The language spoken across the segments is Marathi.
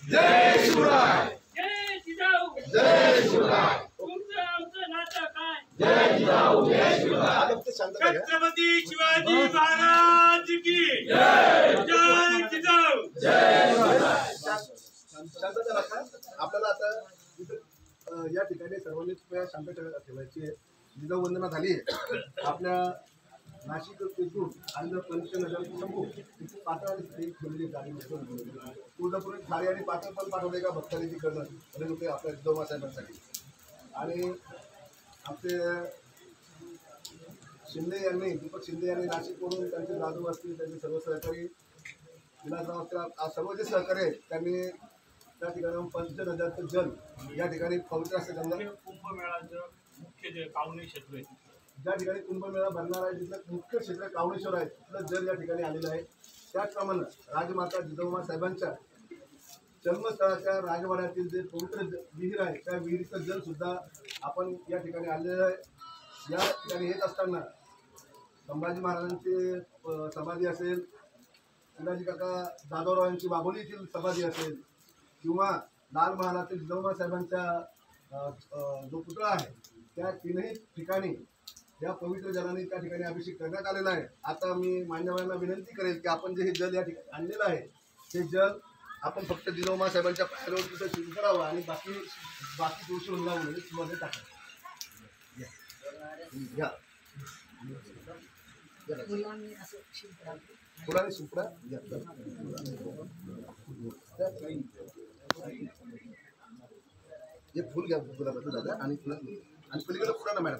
जय शिवराय, जय जिजाऊ, जय शिवराय, तुमचं आमचं नातं काय? जय जिजाऊ, जय शिवराय, छत्रपती शिवाजी महाराज की जय, जय जिजाऊ, जय शिवराय। शांतता राखा। आपल्याला आता या ठिकाणी सर्वांनी शांतता ठेवायची आहे। जिजाऊ वंदना झाली आहे आपल्या नाशिक येथून आणि पंचनगर शंभू तिथे पातळ ठेवलेली गाडी पूर्णपूर्ण थाळी आणि पातळ पण पाठवले का भक्तांनी करणं आणि होते आपल्या जिजाऊ साहेबांसाठी। आणि आमचे शिंदे यांनी दीपक शिंदे यांनी नाशिकवरून त्यांचे जाधव असतील त्यांचे सर्व सहकारी विलासराव असतील सर्व जे सहकारी आहेत त्यांनी त्या ठिकाणी पंचनद्याचं जल या ठिकाणी पवित्र असते गंगा कुंभमेळाचं मुख्य जे पावणे क्षेत्र आहे ज्या ठिकाणी कुंभमेळा भरणार आहे तिथलं मुख्य क्षेत्र कावणेश्वर आहे तिथलं जल या ठिकाणी आलेलं आहे। त्याचप्रमाणे राजमाता जिजाऊ साहेबांच्या जन्मस्थळाच्या राजवाड्यातील जे पवित्र विहीर आहे त्या विहिरीचं जल सुद्धा आपण या ठिकाणी आलेलं आहे। या ठिकाणी येत असताना संभाजी महाराजांची समाधी असेल, शिवाजी काका जाधवराव यांची वाघोली येथील समाधी असेल किंवा लाल महालातील जिजाऊ साहेबांचा जो पुतळा आहे त्या तीनही ठिकाणी या पवित्र जलाने त्या ठिकाणी अभिषेक करण्यात आलेला आहे। आता मी मान्यवरांना विनंती करेल की आपण जे हे जल या ठिकाणी आणलेलं आहे ते जल आपण फक्त जिजाऊ साहेबांच्या पायावर तिथं शिंप करावं आणि बाकी तुळशी वृंदावन मध्ये टाकावं। फुलाने सुपडा हे फुल घ्या गुलाबाचं दादा आणि फुला आणि पलीकडे फुला ना मॅडम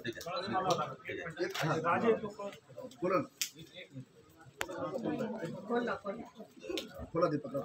फुला दीपक